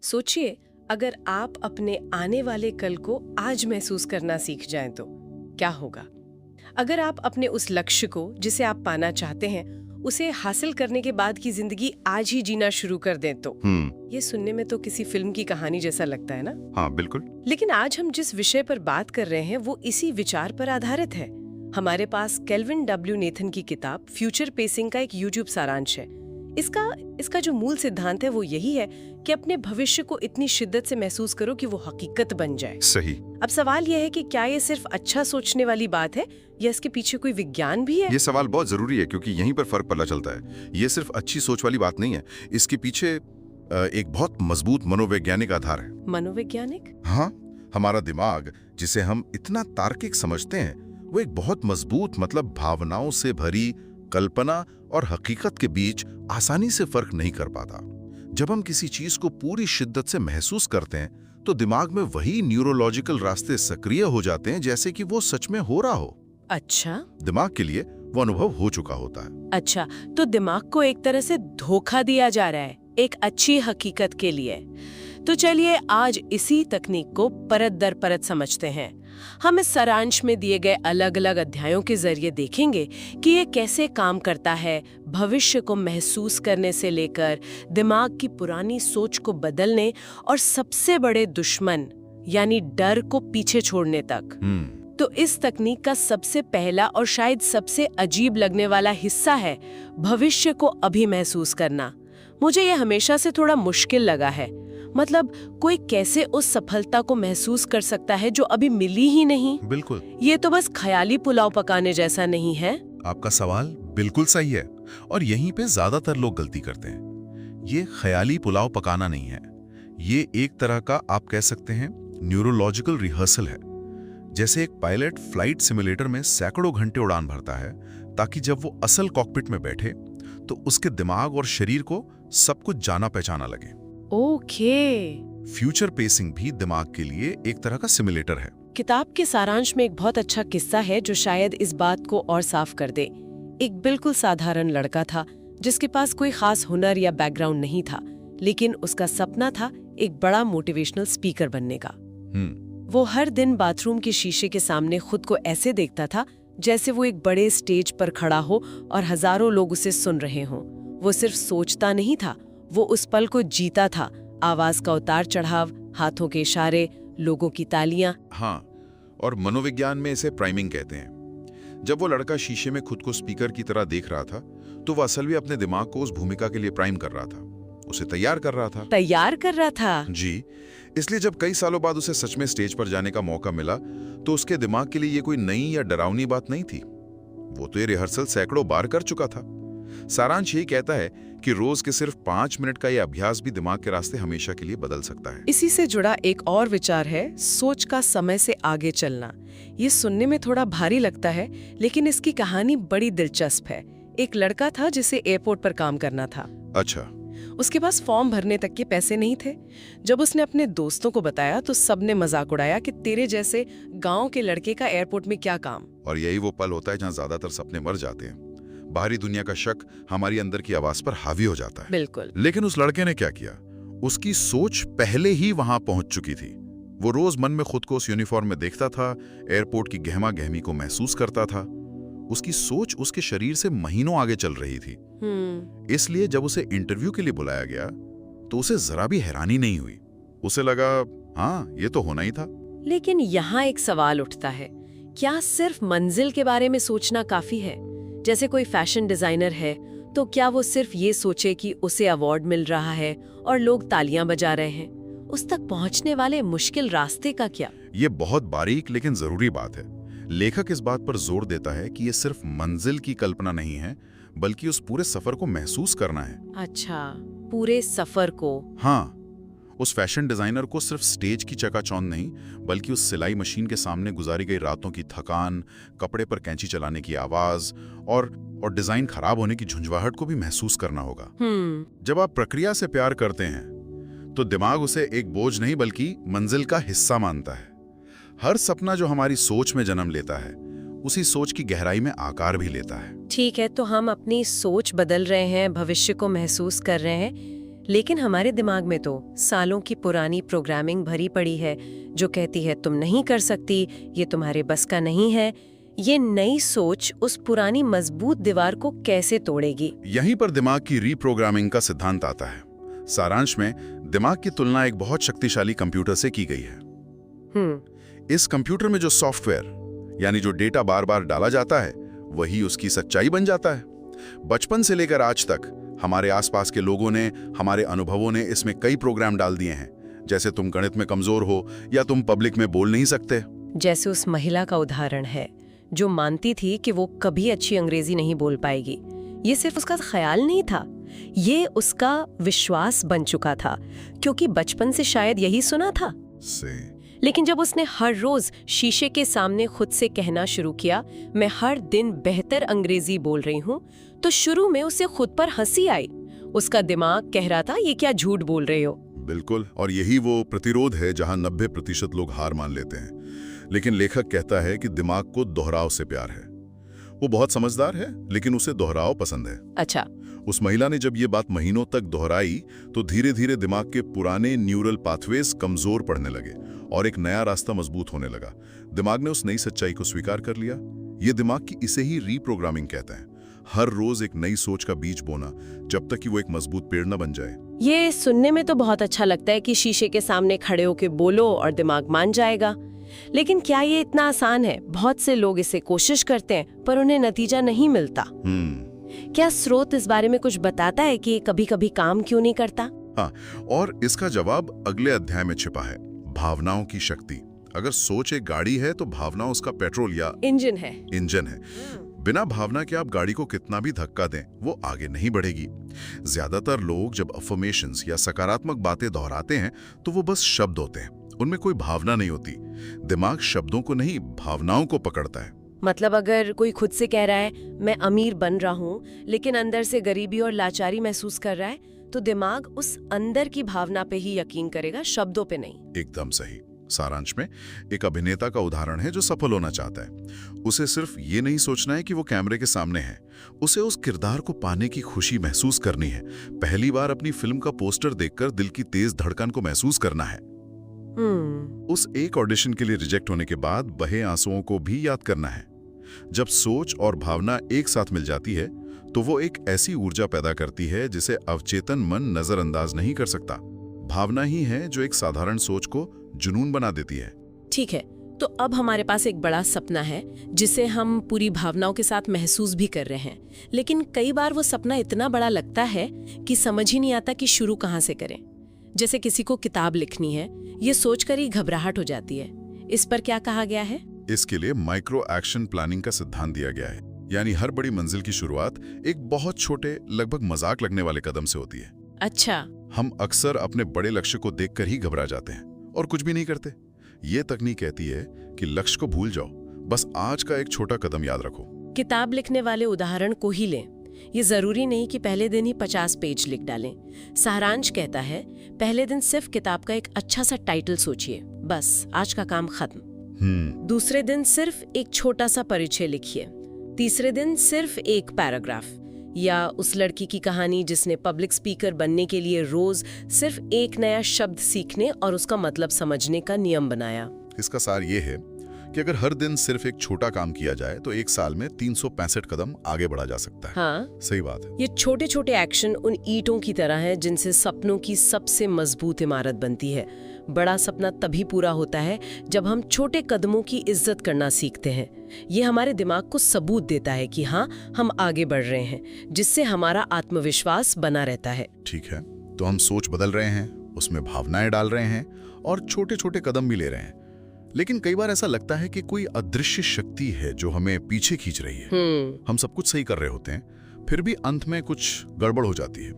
सोचिए, अगर आप अपने आने वाले कल को आज महसूस करना सीख जाएं तो क्या होगा? अगर आप अपने उस लक्ष्य को, जिसे आप पाना चाहते हैं, उसे हासिल करने के बाद की जिंदगी आज ही जीना शुरू कर दें तो ये सुनने में तो किसी फिल्म की कहानी जैसा लगता है ना? हाँ, बिल्कुल। लेकिन आज हम जिस विषय पर बात कर रहे हैं वो इसी विचार पर आधारित है। हमारे पास केल्विन डब्ल्यू नेथन की किताब फ्यूचर पेसिंग का एक यूट्यूब सारांश है। इसका जो मूल सिद्धांत है वो यही है कि अपने भविष्य को इतनी शिद्दत से महसूस करो कि वो हकीकत बन जाए। सही। अब सवाल यह है कि क्या ये सिर्फ अच्छा सोचने वाली बात है या इसके पीछे कोई विज्ञान भी है? ये सवाल बहुत जरूरी है क्योंकि यहीं पर फर्क पता चलता है। ये सिर्फ अच्छी सोच वाली बात नहीं है, इसके पीछे एक बहुत मजबूत मनोवैज्ञानिक आधार है। मनोवैज्ञानिक? हाँ, हमारा दिमाग, जिसे हम इतना तार्किक समझते हैं, वो एक बहुत मजबूत, मतलब भावनाओं से भरी कल्पना और हकीकत के बीच आसानी से फर्क नहीं कर पाता। जब हम किसी चीज को पूरी शिद्दत से महसूस करते हैं तो दिमाग में वही न्यूरोलॉजिकल रास्ते सक्रिय हो जाते हैं जैसे कि वो सच में हो रहा हो। अच्छा। दिमाग के लिए वो अनुभव हो चुका होता है। अच्छा, तो दिमाग को एक तरह से धोखा दिया जा रहा है एक अच्छी हकीकत के लिए। तो चलिए आज इसी तकनीक को परत दर परत समझते हैं। हम इस सारांश में दिए गए अलग अलग अध्यायों के जरिए देखेंगे कि ये कैसे काम करता है, भविष्य को महसूस करने से लेकर दिमाग की पुरानी सोच को बदलने और सबसे बड़े दुश्मन यानी डर को पीछे छोड़ने तक। तो इस तकनीक का सबसे पहला और शायद सबसे अजीब लगने वाला हिस्सा है भविष्य को अभी महसूस करना। मुझे यह हमेशा से थोड़ा मुश्किल लगा है। मतलब कोई कैसे उस सफलता को महसूस कर सकता है जो अभी मिली ही नहीं? बिल्कुल। ये तो बस ख्याली पुलाव पकाने जैसा नहीं है? आपका सवाल बिल्कुल सही है और यहीं पे ज्यादातर लोग गलती करते हैं। ये ख्याली पुलाव पकाना नहीं है, ये एक तरह का, आप कह सकते हैं, न्यूरोलॉजिकल रिहर्सल है। जैसे एक पायलट फ्लाइट सिमुलेटर में सैकड़ों घंटे उड़ान भरता है ताकि जब वो असल कॉकपिट में बैठे तो उसके दिमाग और शरीर को सब कुछ जाना पहचाना लगे। ओके। फ्यूचर पेसिंग भी दिमाग के लिए एक तरह का सिमुलेटर है। किताब के सारांश में एक बहुत अच्छा किस्सा है जो शायद इस बात को और साफ कर दे। एक बिल्कुल साधारण लड़का था जिसके पास कोई खास हुनर या बैकग्राउंड नहीं था, लेकिन उसका सपना था एक बड़ा मोटिवेशनल स्पीकर बनने का। वो हर दिन बाथरूम के शीशे के सामने खुद को ऐसे देखता था जैसे वो एक बड़े स्टेज पर खड़ा हो और हजारों लोग उसे सुन रहे हों। वो सिर्फ सोचता नहीं था, वो उस पल को जीता था। आवाज का उतार चढ़ाव, हाथों के इशारे, लोगों की तालियां। हाँ, और मनोविज्ञान में इसे प्राइमिंग कहते हैं। जब वो लड़का शीशे में खुद को स्पीकर की तरह देख रहा था तो वो असल में अपने दिमाग को उस भूमिका के लिए प्राइम कर रहा था, उसे तैयार कर रहा था। तैयार कर रहा था? जी। इसलिए जब कई सालों बाद उसे सच में स्टेज पर जाने का मौका मिला तो उसके दिमाग के लिए ये कोई नई या डरावनी बात नहीं थी। वो तो ये रिहर्सल सैकड़ों बार कर चुका था। सारांश यही कहता है कि रोज के सिर्फ 5 मिनट का यह अभ्यास भी दिमाग के रास्ते हमेशा के लिए बदल सकता है। इसी से जुड़ा एक और विचार है सोच का समय से आगे चलना। ये सुनने में थोड़ा भारी लगता है, लेकिन इसकी कहानी बड़ी दिलचस्प है। एक लड़का था जिसे एयरपोर्ट पर काम करना था। अच्छा। उसके पास फॉर्म भरने तक के पैसे नहीं थे। जब उसने अपने दोस्तों को बताया तो सबने मजाक उड़ाया कि तेरे जैसे गांव के लड़के का एयरपोर्ट में क्या काम। और यही वो पल होता है जहाँ ज्यादातर सपने मर जाते हैं। बाहरी दुनिया का शक हमारी अंदर की आवाज पर हावी हो जाता है। बिल्कुल। लेकिन उस लड़के ने क्या किया? उसकी सोच पहले ही वहां पहुंच चुकी थी। वो रोज मन में खुद को उस यूनिफॉर्म में देखता था, एयरपोर्ट की गहमा गहमी को महसूस करता था। उसकी सोच उसके शरीर से महीनों आगे चल रही थी। इसलिए जब उसे इंटरव्यू के लिए बुलाया गया तो उसे जरा भी हैरानी नहीं हुई। उसे लगा, हाँ, ये तो होना ही था। लेकिन यहाँ एक सवाल उठता है, क्या सिर्फ मंजिल के बारे में सोचना काफी है? जैसे कोई फैशन डिजाइनर है तो क्या वो सिर्फ ये सोचे कि उसे अवार्ड मिल रहा है और लोग तालियां बजा रहे हैं? उस तक पहुंचने वाले मुश्किल रास्ते का क्या? ये बहुत बारीक लेकिन जरूरी बात है। लेखक इस बात पर जोर देता है कि ये सिर्फ मंजिल की कल्पना नहीं है, बल्कि उस पूरे सफर को महसूस करना है। अच्छा, पूरे सफर को? हाँ, उस फैशन डिजाइनर को सिर्फ स्टेज की चकाचौंध नहीं, बल्कि उस सिलाई मशीन के सामने गुजारी गई रातों की थकान, कपड़े पर कैंची चलाने की आवाज और डिजाइन खराब होने की झुंझुवाहट को भी महसूस करना होगा। जब आप प्रक्रिया से प्यार करते हैं तो दिमाग उसे एक बोझ नहीं बल्कि मंजिल का हिस्सा मानता है। हर सपना जो हमारी सोच में जन्म लेता है उसी सोच की गहराई में आकार भी लेता है। ठीक है, तो हम अपनी सोच बदल रहे हैं, भविष्य को महसूस कर रहे हैं, लेकिन हमारे दिमाग में तो सालों की पुरानी प्रोग्रामिंग भरी पड़ी है जो कहती है तुम नहीं कर सकती, ये तुम्हारे बस का नहीं है। ये नई सोच उस पुरानी मजबूत दीवार को कैसे तोड़ेगी? यहीं पर दिमाग की रीप्रोग्रामिंग का सिद्धांत आता है। सारांश में दिमाग की तुलना एक बहुत शक्तिशाली कंप्यूटर से की गई है। इस कंप्यूटर में जो सॉफ्टवेयर यानी जो डेटा बार बार डाला जाता है वही उसकी सच्चाई बन जाता है। बचपन से लेकर आज तक हमारे आसपास के लोगों ने, हमारे अनुभवों ने इसमें कई प्रोग्राम डाल दिए हैं, जैसे तुम गणित में कमजोर हो या तुम पब्लिक में बोल नहीं सकते। जैसे उस महिला का उदाहरण है जो मानती थी कि वो कभी अच्छी अंग्रेजी नहीं बोल पाएगी। ये सिर्फ उसका ख्याल नहीं था, ये उसका विश्वास बन चुका था, क्योंकि बचपन से शायद यही सुना था। लेकिन जब उसने हर रोज शीशे के सामने खुद से कहना शुरू किया, मैं हर दिन बेहतर अंग्रेजी बोल रही हूँ, तो शुरू में उसे खुद पर हंसी आई। उसका दिमाग कह रहा था ये क्या झूठ बोल रहे हो। बिल्कुल, और यही वो प्रतिरोध है जहां 90% लोग हार मान लेते हैं। लेकिन लेखक कहता है कि दिमाग को दोहराव से प्यार है। वो बहुत समझदार है, लेकिन उसे दोहराव पसंद है। अच्छा। उस महिला ने जब ये बात महीनों तक दोहराई तो धीरे धीरे दिमाग के पुराने न्यूरल पाथवेज कमजोर पड़ने लगे और एक नया रास्ता मजबूत होने लगा। दिमाग ने उस नई सच्चाई को स्वीकार कर लिया। ये दिमाग की इसे ही रीप्रोग्रामिंग कहते हैं। हर रोज एक नई सोच का बीज बोना, जब तक कि वो एक मजबूत पेड़ न बन जाए। ये सुनने में तो बहुत अच्छा लगता है कि शीशे के सामने खड़े होकर बोलो और दिमाग मान जाएगा। लेकिन क्या ये इतना आसान है? बहुत से लोग इसे कोशिश करते हैं पर उन्हें नतीजा नहीं मिलता। क्या स्रोत इस बारे में कुछ बताता है कि कभी कभी काम क्यों नहीं करता? हाँ, और इसका जवाब अगले अध्याय में छिपा है। भावनाओं की शक्ति। अगर सोच एक गाड़ी है तो भावना उसका पेट्रोल या इंजन है। बिना भावना के आप गाड़ी को कितना भी धक्का दें, वो आगे नहीं बढ़ेगी। ज्यादातर लोग जब अफर्मेशंस या सकारात्मक बातें दोहराते हैं तो वो बस शब्द होते हैं, उनमें कोई भावना नहीं होती। दिमाग शब्दों को नहीं, भावनाओं को पकड़ता है। मतलब अगर कोई खुद से कह रहा है मैं अमीर बन रहा हूँ, लेकिन अंदर से गरीबी और लाचारी महसूस कर रहा है, तो दिमाग उस अंदर की भावना पे ही यकीन करेगा, शब्दों पे नहीं। एकदम सही। सारांश में एक अभिनेता का उदाहरण है जो सफल होना चाहता है। उसे सिर्फ ये नहीं सोचना है कि वो कैमरे के सामने है, उसे उस किरदार को पाने की खुशी महसूस करनी है। पहली बार अपनी फिल्म का पोस्टर देखकर दिल की तेज धड़कन को महसूस करना है। उस एक ऑडिशन के लिए रिजेक्ट होने के बाद बहे आंसुओं को भी याद करना है। जब सोच और भावना एक साथ मिल जाती है तो वो एक ऐसी ऊर्जा पैदा करती है जिसे अवचेतन मन नजरअंदाज नहीं कर सकता। भावना ही है जो एक साधारण सोच को जुनून बना देती है। ठीक है, तो अब हमारे पास एक बड़ा सपना है जिसे हम पूरी भावनाओं के साथ महसूस भी कर रहे हैं, लेकिन कई बार वो सपना इतना बड़ा लगता है कि समझ ही नहीं आता कि शुरू कहाँ से करें। जैसे किसी को किताब लिखनी है, ये सोचकर ही घबराहट हो जाती है। इस पर क्या कहा गया है? इसके लिए माइक्रो एक्शन प्लानिंग का सिद्धांत दिया गया है, यानी हर बड़ी मंजिल की शुरुआत एक बहुत छोटे, लगभग मजाक लगने वाले कदम से होती है। अच्छा। हम अक्सर अपने बड़े लक्ष्य को देखकर ही घबरा जाते हैं और कुछ भी नहीं करते। ये तकनीक कहती है कि लक्ष्य को भूल जाओ, बस आज का एक छोटा कदम याद रखो। किताब लिखने वाले उदाहरण को ही लें। ये जरूरी नहीं कि पहले दिन ही 50 पेज लिख डालें। सारांश कहता है पहले दिन सिर्फ किताब का एक अच्छा सा टाइटल सोचिए, बस आज का काम खत्म। दूसरे दिन सिर्फ एक छोटा सा परिचय लिखिए। तीसरे दिन सिर्फ एक पैराग्राफ, या उस लड़की की कहानी जिसने पब्लिक स्पीकर बनने के लिए रोज सिर्फ एक नया शब्द सीखने और उसका मतलब समझने का नियम बनाया। इसका सार ये है कि अगर हर दिन सिर्फ एक छोटा काम किया जाए तो एक साल में 365 कदम आगे बढ़ा जा सकता है। हाँ, सही बात है। ये छोटे छोटे एक्शन उन ईंटों की तरह है जिनसे सपनों की सबसे मजबूत इमारत बनती है। बड़ा सपना तभी पूरा होता है जब हम छोटे कदमों की इज्जत करना सीखते हैं। ये हमारे दिमाग को सबूत देता है कि हाँ, हम आगे बढ़ रहे हैं, जिससे हमारा आत्मविश्वास बना रहता है। ठीक है, तो हम सोच बदल रहे हैं, उसमें भावनाएं डाल रहे हैं और छोटे छोटे कदम भी ले रहे हैं। लेकिन कई बार ऐसा लगता है कि कोई अदृश्य शक्ति है जो हमें पीछे खींच रही है। हम सब कुछ सही कर रहे होते हैं, फिर भी अंत में कुछ गड़बड़ हो जाती है।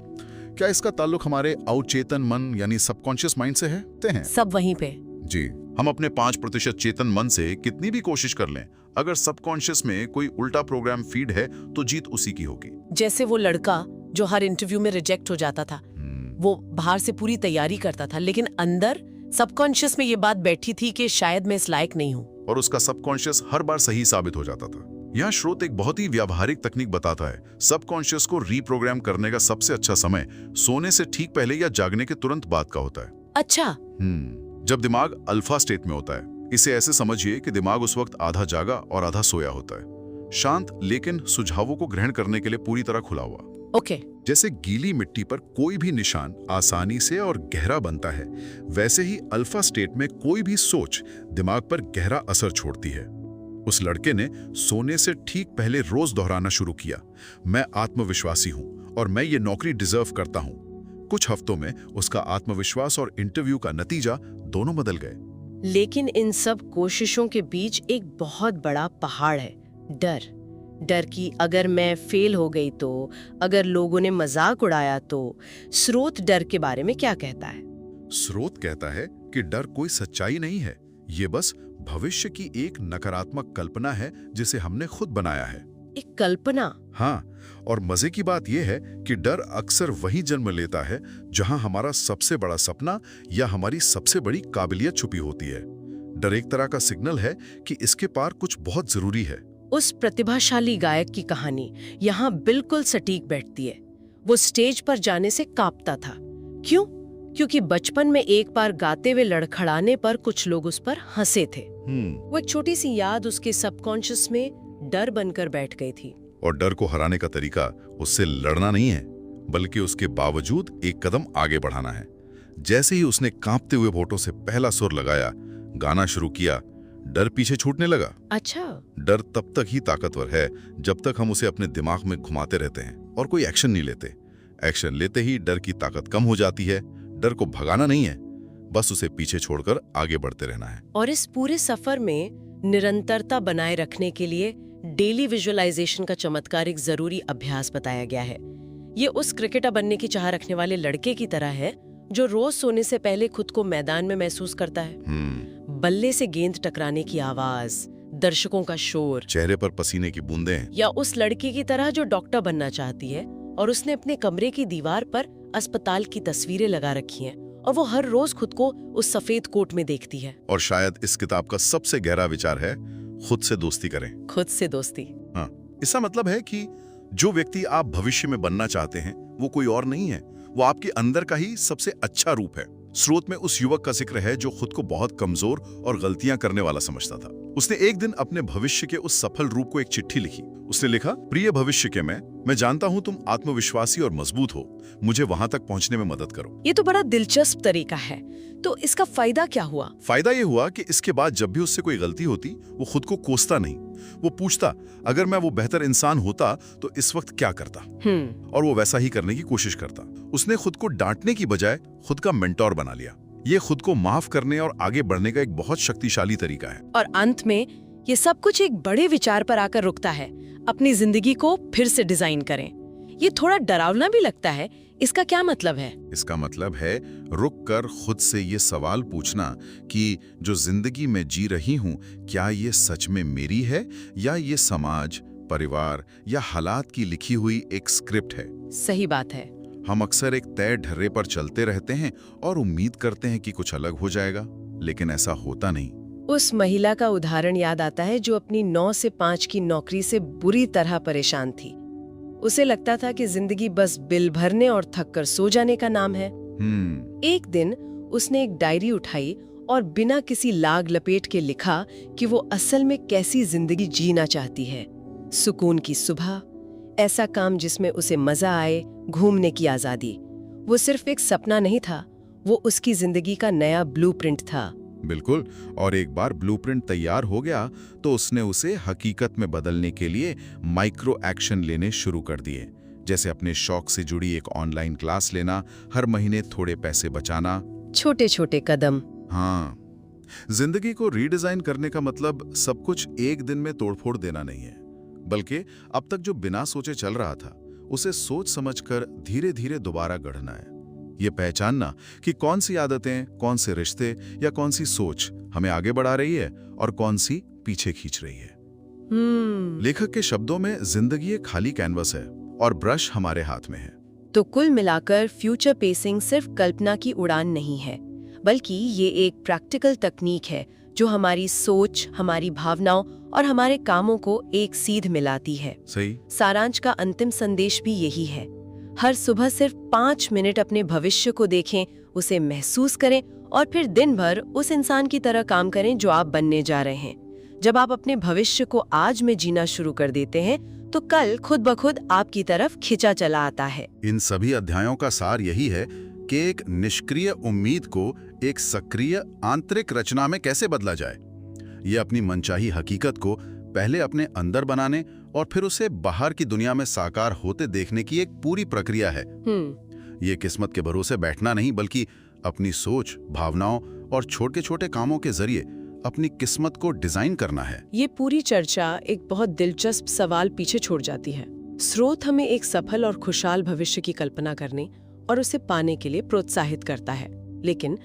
क्या इसका ताल्लुक हमारे अवचेतन मन यानी सबकॉन्शियस माइंड से है? सब वहीं पे। जी, हम अपने 5% चेतन मन से कितनी भी कोशिश कर लें, अगर सबकॉन्शियस में कोई उल्टा प्रोग्राम फीड है तो जीत उसी की होगी। जैसे वो लड़का जो हर इंटरव्यू में रिजेक्ट हो जाता था, वो बाहर से पूरी तैयारी करता था, लेकिन अंदर सबकॉन्शियस में ये बात बैठी थी कि शायद मैं इस लायक नहीं हूँ, और उसका सबकॉन्शियस हर बार सही साबित हो जाता था। यहाँ स्रोत एक बहुत ही व्यावहारिक तकनीक बताता है। सबकॉन्शियस को रीप्रोग्राम करने का सबसे अच्छा समय सोने से ठीक पहले या जागने के तुरंत बाद का होता है। अच्छा। जब दिमाग अल्फा स्टेट में होता है। इसे ऐसे समझिए कि दिमाग उस वक्त आधा जागा और आधा सोया होता है, शांत लेकिन सुझावों को ग्रहण करने के लिए पूरी तरह खुला हुआ। ओके। जैसे गीली मिट्टी पर कोई भी निशान आसानी से और गहरा बनता है, वैसे ही अल्फा स्टेट में कोई भी सोच दिमाग पर गहरा असर छोड़ती है। उस लड़के ने सोने से ठीक पहले रोज दोहराना शुरू किया, मैं आत्मविश्वासी हूं और मैं ये नौकरी डिजर्व करता हूं। कुछ हफ्तों में उसका आत्मविश्वास और इंटरव्यू का नतीजा दोनों बदल गए। लेकिन इन सब कोशिशों के बीच एक बहुत बड़ा पहाड़ है, डर। डर की अगर मैं फेल हो गई तो, अगर लोगों ने मजाक उड़ाया तो। स्रोत डर के बारे में क्या कहता है? स्रोत कहता है कि डर कोई सच्चाई नहीं है, ये बस भविष्य की एक नकारात्मक कल्पना है जिसे हमने खुद बनाया है। एक कल्पना? हाँ, और मजे की बात यह है कि डर अक्सर वहीं जन्म लेता है जहां हमारा सबसे बड़ा सपना या हमारी सबसे बड़ी काबिलियत छुपी होती है। डर एक तरह का सिग्नल है कि इसके पार कुछ बहुत जरूरी है। उस प्रतिभाशाली गायक की कहानी यहाँ बिल्कुल सटीक बैठती है। वो स्टेज पर जाने से कांपता था। क्यों? क्योंकि बचपन में एक बार गाते हुए लड़खड़ाने पर कुछ लोग उस पर हंसे थे। वो एक छोटी सी याद उसके सबकॉन्शियस में डर बनकर बैठ गई थी। और डर को हराने का तरीका उससे लड़ना नहीं है, बल्कि उसके बावजूद एक कदम आगे बढ़ाना है। जैसे ही उसने कांपते हुए होठों से पहला सुर लगाया, गाना शुरू किया, डर पीछे छूटने लगा। अच्छा। डर तब तक ही ताकतवर है जब तक हम उसे अपने दिमाग में घुमाते रहते हैं और कोई एक्शन नहीं लेते। एक्शन लेते ही डर की ताकत कम हो जाती है। डर को भगाना नहीं है, बस उसे पीछे छोड़कर आगे बढ़ते रहना है। और इस पूरे सफर में निरंतरता बनाए रखने के लिए डेली विजुअलाइजेशन का चमत्कारिक जरूरी अभ्यास बताया गया है। ये उस क्रिकेटर बनने की चाह रखने वाले लड़के की तरह है जो रोज सोने से पहले खुद को मैदान में महसूस करता है। बल्ले से गेंद टकराने की आवाज, दर्शकों का शोर, चेहरे पर पसीने की बूंदें। या उस लड़की की तरह जो डॉक्टर बनना चाहती है और उसने अपने कमरे की दीवार पर अस्पताल की तस्वीरें लगा रखी हैं और वो हर रोज खुद को उस सफेद कोट में देखती है। और शायद इस किताब का सबसे गहरा विचार है, खुद से दोस्ती करें। खुद से दोस्ती। हाँ, इसका मतलब है कि जो व्यक्ति आप भविष्य में बनना चाहते हैं वो कोई और नहीं है, वो आपके अंदर का ही सबसे अच्छा रूप है। स्रोत में उस युवक का जिक्र है जो खुद को बहुत कमजोर और गलतियां करने वाला समझता था। उसने एक दिन अपने भविष्य के उस सफल रूप को एक चिट्ठी लिखी। उसने लिखा, प्रिय भविष्य के मैं जानता हूं तुम आत्मविश्वासी और मजबूत हो, मुझे वहां तक पहुंचने में मदद करो। ये तो बड़ा दिलचस्प तरीका है। तो इसका फायदा क्या हुआ? फायदा ये हुआ कि इसके बाद जब भी उससे कोई गलती होती, वो खुद को कोसता नहीं। वो पूछता, अगर मैं वो बेहतर इंसान होता तो इस वक्त क्या करता, और वो वैसा ही करने की कोशिश करता। उसने खुद को डांटने की बजाय खुद का मेंटोर बना लिया। ये खुद को माफ करने और आगे बढ़ने का एक बहुत शक्तिशाली तरीका है। और अंत में ये सब कुछ एक बड़े विचार पर आकर रुकता है, अपनी जिंदगी को फिर से डिजाइन करें। ये थोड़ा डरावना भी लगता है। इसका क्या मतलब है? इसका मतलब है रुक कर खुद से ये सवाल पूछना कि जो जिंदगी में जी रही हूं, क्या ये सच में मेरी है या ये समाज, परिवार या हालात की लिखी हुई एक स्क्रिप्ट है। सही बात है। हम अक्सर एक तय ढर्रे पर चलते रहते हैं और उम्मीद करते हैं कि कुछ अलग हो जाएगा, लेकिन ऐसा होता नहीं। उस महिला का उदाहरण याद आता है जो अपनी 9 से 5 की नौकरी से बुरी तरह परेशान थी। उसे लगता था कि जिंदगी बस बिल भरने और थक कर सो जाने का नाम है। एक दिन उसने एक डायरी उठाई और बिना किसी लाग लपेट के लिखा कि वो असल में कैसी जिंदगी जीना चाहती है। सुकून की सुबह, ऐसा काम जिसमें उसे मजा आए, घूमने की आजादी। वो सिर्फ एक सपना नहीं था, वो उसकी जिंदगी का नया ब्लूप्रिंट था। बिल्कुल। और एक बार ब्लूप्रिंट तैयार हो गया तो उसने उसे हकीकत में बदलने के लिए माइक्रो एक्शन लेने शुरू कर दिए, जैसे अपने शौक से जुड़ी एक ऑनलाइन क्लास लेना, हर महीने थोड़े पैसे बचाना। छोटे छोटे कदम। हाँ, जिंदगी को रीडिजाइन करने का मतलब सब कुछ एक दिन में तोड़फोड़ देना नहीं है, बल्कि अब तक जो बिना सोचे चल रहा था उसे सोच समझकर धीरे धीरे दोबारा गढ़ना है। ये पहचानना कि कौन सी आदतें, कौन से रिश्ते या कौन सी सोच हमें आगे बढ़ा रही है और कौन सी पीछे खींच रही है। लेखक के शब्दों में जिंदगी एक खाली कैनवस है और ब्रश हमारे हाथ में है। तो कुल मिलाकर फ्यूचर पेसिंग सिर्फ कल्पना की उड़ान नहीं है, बल्कि ये एक प्रैक्टिकल तकनीक है जो हमारी सोच, हमारी भावनाओं और हमारे कामों को एक सीध मिलाती है। सही। सारांश का अंतिम संदेश भी यही है। हर सुबह सिर्फ 5 मिनट अपने भविष्य को देखें, उसे महसूस करें और फिर दिन भर उस इंसान की तरह काम करें जो आप बनने जा रहे हैं। जब आप अपने भविष्य को आज में जीना शुरू कर देते हैं तो कल खुद ब खुद आपकी तरफ खिंचा चला आता है। इन सभी अध्यायों का सार यही है कि एक निष्क्रिय उम्मीद को एक सक्रिय आंतरिक रचना में कैसे बदला जाए। ये अपनी मनचाही हकीकत को पहले अपने अंदर बनाने और फिर उसे बाहर की दुनिया में साकार होते देखने की एक पूरी प्रक्रिया है। ये किस्मत के भरोसे बैठना नहीं, बल्कि अपनी सोच, भावनाओं और छोटे छोटे कामों के जरिए अपनी किस्मत को डिजाइन करना है। ये पूरी चर्चा एक बहुत दिलचस्प सवाल पीछे छोड़ जाती है। स्रोत हमें एक सफल और खुशहाल भविष्य की कल्पना करने और उसे पाने के लिए प्रोत्साहित करता है, लेकिन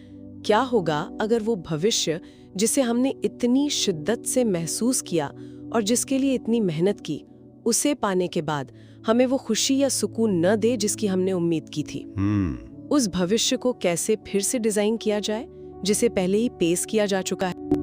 क्या होगा अगर वो भविष्य जिसे हमने इतनी शिद्दत से महसूस किया और जिसके लिए इतनी मेहनत की, उसे पाने के बाद हमें वो खुशी या सुकून न दे जिसकी हमने उम्मीद की थी। उस भविष्य को कैसे फिर से डिजाइन किया जाए जिसे पहले ही पेश किया जा चुका है।